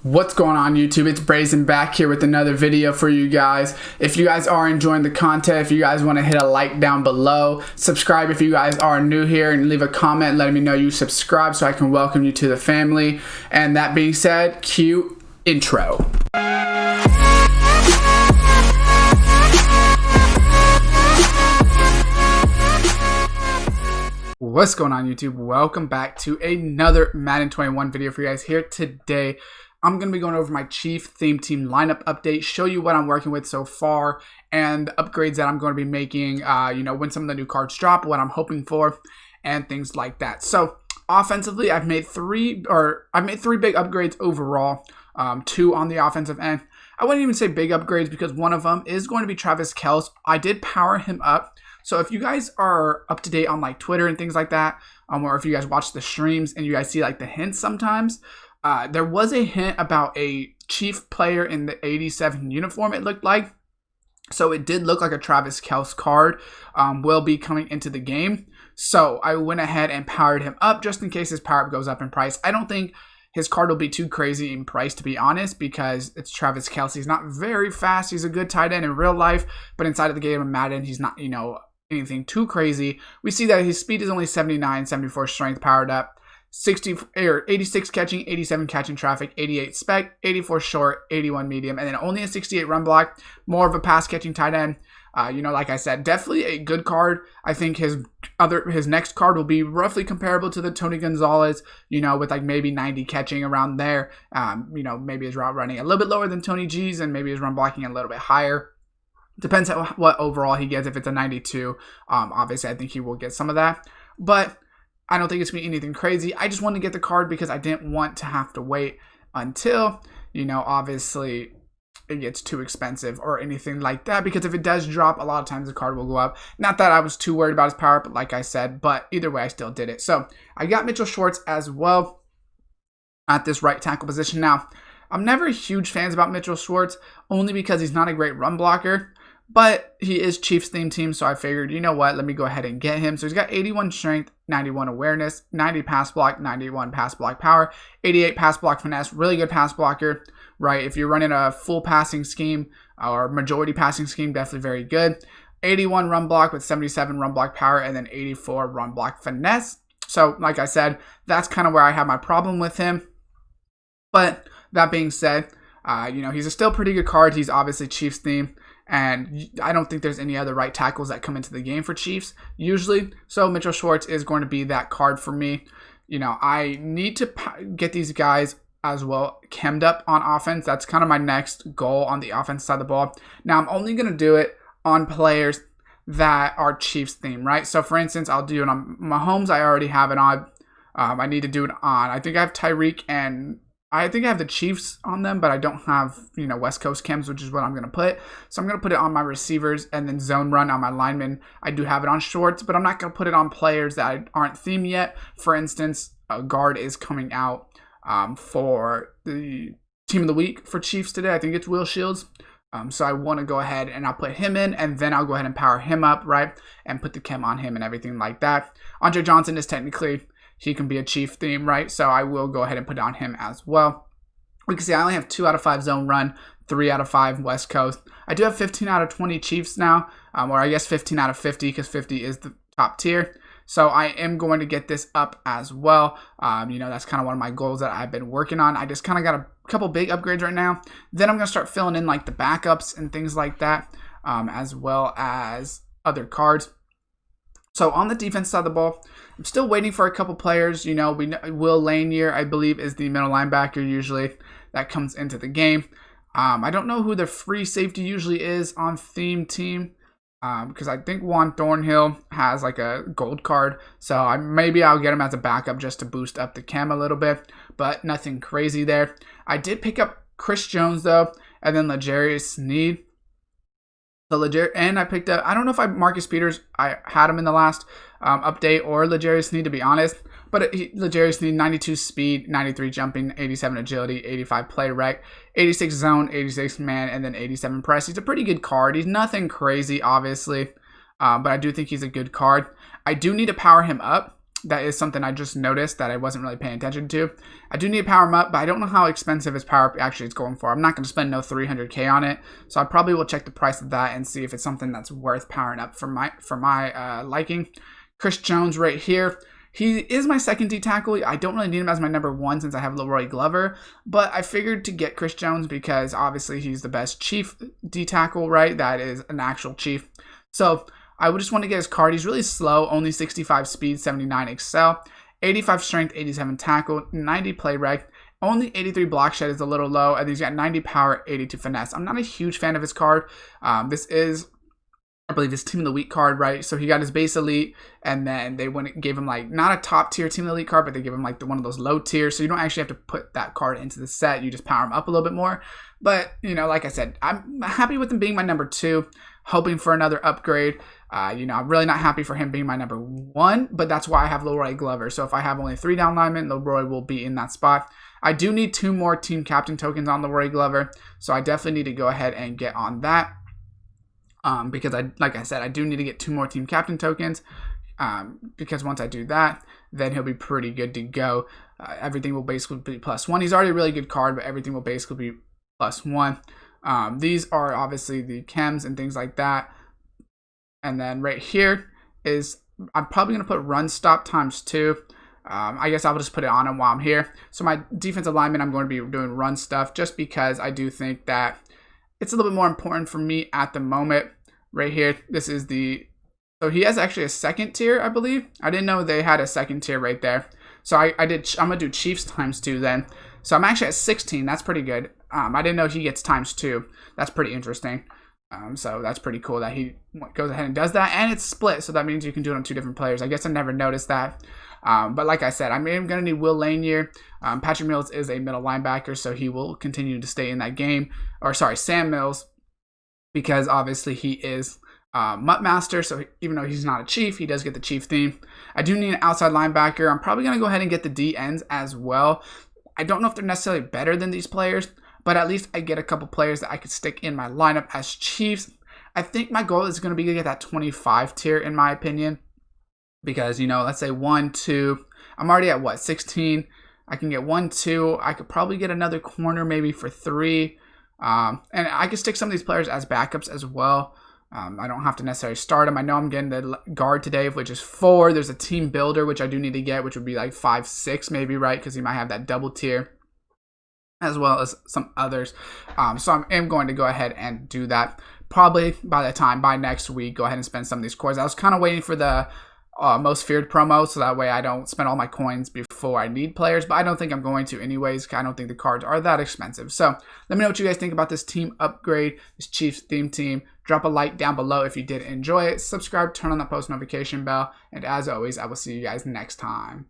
What's going on YouTube? It's Brazen back here with another video for you guys. If you guys are enjoying the content, if you guys want to hit a like down below, subscribe if you guys are new here, and leave a comment letting me know you subscribe so I can welcome you to the family. And that being said, cue intro. What's going on YouTube? Welcome back to another Madden 21 video for you guys here today. I'm going to be going over my Chief Theme Team lineup update, show you what I'm working with so far, and the upgrades that I'm going to be making, when some of the new cards drop, what I'm hoping for, and things like that. So, offensively, I've made three big upgrades overall, 2 on the offensive end. I wouldn't even say big upgrades because one of them is going to be Travis Kelce. I did power him up. So if you guys are up to date on like Twitter and things like that, or if you guys watch the streams and you guys see like the hints sometimes, there was a hint about a Chief player in the 87 uniform, it looked like. So it did look like a Travis Kelce card will be coming into the game. So I went ahead and powered him up just in case his power up goes up in price. I don't think his card will be too crazy in price, to be honest, because it's Travis Kelce. He's not very fast. He's a good tight end in real life, but inside of the game of Madden, he's not, anything too crazy. We see that his speed is only 79, 74 strength powered up, 86 catching, 87 catching traffic, 88 spec, 84 short, 81 medium, and then only a 68 run block. More of a pass catching tight end. Like I said, definitely a good card. I think his next card will be roughly comparable to the Tony Gonzalez, with like maybe 90 catching around there. Maybe his route running a little bit lower than Tony G's, and maybe his run blocking a little bit higher. Depends on what overall he gets. If it's a 92, obviously I think he will get some of that. But I don't think it's going to be anything crazy. I just wanted to get the card because I didn't want to have to wait until, obviously it gets too expensive or anything like that. Because if it does drop, a lot of times the card will go up. Not that I was too worried about his power, but like I said, but either way, I still did it. So I got Mitchell Schwartz as well at this right tackle position. Now, I'm never huge fans about Mitchell Schwartz, only because he's not a great run blocker. But he is Chiefs theme team, so I figured, you know what, let me go ahead and get him. So he's got 81 strength, 91 awareness, 90 pass block, 91 pass block power, 88 pass block finesse, really good pass blocker, right? If you're running a full passing scheme or majority passing scheme, definitely very good. 81 run block with 77 run block power, and then 84 run block finesse. So like I said, that's kind of where I have my problem with him. But that being said, he's a still pretty good card. He's obviously Chiefs theme. And I don't think there's any other right tackles that come into the game for Chiefs usually. So Mitchell Schwartz is going to be that card for me. I need to get these guys as well chemmed up on offense. That's kind of my next goal on the offense side of the ball. Now I'm only going to do it on players that are Chiefs theme, right? So for instance, I'll do it on Mahomes. I already have it on. I need to do it on. I think I have Tyreek and I think I have the Chiefs on them, but I don't have, West Coast chems, which is what I'm going to put. So I'm going to put it on my receivers and then zone run on my linemen. I do have it on Schwartz, but I'm not going to put it on players that aren't themed yet. For instance, a guard is coming out for the team of the week for Chiefs today. I think it's Will Shields. So I want to go ahead and I'll put him in, and then I'll go ahead and power him up, right? And put the chem on him and everything like that. Andre Johnson is technically... he can be a Chief theme, right? So I will go ahead and put on him as well. We can see I only have 2 out of 5 zone run, 3 out of 5 West Coast. I do have 15 out of 20 Chiefs now, or I guess 15 out of 50 because 50 is the top tier. So I am going to get this up as well. That's kind of one of my goals that I've been working on. I just kind of got a couple big upgrades right now. Then I'm going to start filling in like the backups and things like that, as well as other cards. So on the defense side of the ball, I'm still waiting for a couple players. Will Lanier, I believe, is the middle linebacker usually that comes into the game. I don't know who the free safety usually is on theme team because I think Juan Thornhill has like a gold card. So maybe I'll get him as a backup just to boost up the chem a little bit, but nothing crazy there. I did pick up Chris Jones though, and then L'Jarius Sneed. And I picked up, I don't know if Marcus Peters, I had him in the last update, or L'Jarius Sneed, to be honest. But L'Jarius Sneed, 92 speed, 93 jumping, 87 agility, 85 play rec, 86 zone, 86 man, and then 87 press. He's a pretty good card. He's nothing crazy, obviously, but I do think he's a good card. I do need to power him up That is something I just noticed that I wasn't really paying attention to. I do need to power him up, but I don't know how expensive his power up actually is going for. I'm not going to spend no 300k on it, so I probably will check the price of that and see if it's something that's worth powering up for my liking. Chris Jones right here. He is my second D tackle. I don't really need him as my number 1 since I have Leroy Glover, but I figured to get Chris Jones because obviously he's the best Chief D tackle, right? That is an actual Chief. So I would just want to get his card. He's really slow, only 65 speed, 79 excel, 85 strength, 87 tackle, 90 play rec. Only 83 block shed is a little low, and he's got 90 power, 82 finesse. I'm not a huge fan of his card. This is, I believe, his Team of the Week card, right? So he got his base elite, and then they gave him like not a top tier Team of the Elite card, but they give him like one of those low tiers. So you don't actually have to put that card into the set. You just power him up a little bit more. But like I said, I'm happy with him being my number 2. Hoping for another upgrade. I'm really not happy for him being my number 1, but that's why I have Leroy Glover. So if I have only 3 down linemen, Leroy will be in that spot. I do need 2 more team captain tokens on Leroy Glover, so I definitely need to go ahead and get on that. Because like I said, I do need to get 2 more team captain tokens. Because once I do that, then he'll be pretty good to go. Everything will basically be +1. He's already a really good card, but everything will basically be +1. These are obviously the chems and things like that. And then right here is, I'm probably going to put run stop ×2. I guess I'll just put it on him while I'm here. So my defensive lineman, I'm going to be doing run stuff just because I do think that it's a little bit more important for me at the moment. Right here, this is so he has actually a second tier, I believe. I didn't know they had a second tier right there. So I'm going to do Chiefs ×2 then. So I'm actually at 16. That's pretty good. I didn't know he gets ×2. That's pretty interesting. So that's pretty cool that he goes ahead and does that. And it's split, so that means you can do it on 2 different players. I guess I never noticed that. But like I said, I'm going to need Will Lanier. Patrick Mills is a middle linebacker, so he will continue to stay in that game. Or sorry, Sam Mills, because obviously he is Mutt Master, so even though he's not a Chief, he does get the Chief theme. I do need an outside linebacker. I'm probably going to go ahead and get the D ends as well. I don't know if they're necessarily better than these players, but at least I get a couple players that I could stick in my lineup as Chiefs. I think my goal is going to be to get that 25 tier, in my opinion, because, let's say 1, 2. I'm already at 16. I can get 1, 2. I could probably get another corner maybe for 3. And I could stick some of these players as backups as well. I don't have to necessarily start them. I know I'm getting the guard today, which is 4. There's a team builder, which I do need to get, which would be like 5, 6 maybe, right? Because he might have that double tier, as well as some others. So I'm going to go ahead and do that. Probably by next week, go ahead and spend some of these coins. I was kind of waiting for the most feared promo, so that way I don't spend all my coins before I need players, but I don't think I'm going to anyways. I don't think the cards are that expensive. So let me know what you guys think about this team upgrade, this Chiefs theme team. Drop a like down below if you did enjoy it. Subscribe, turn on the post notification bell, and as always, I will see you guys next time.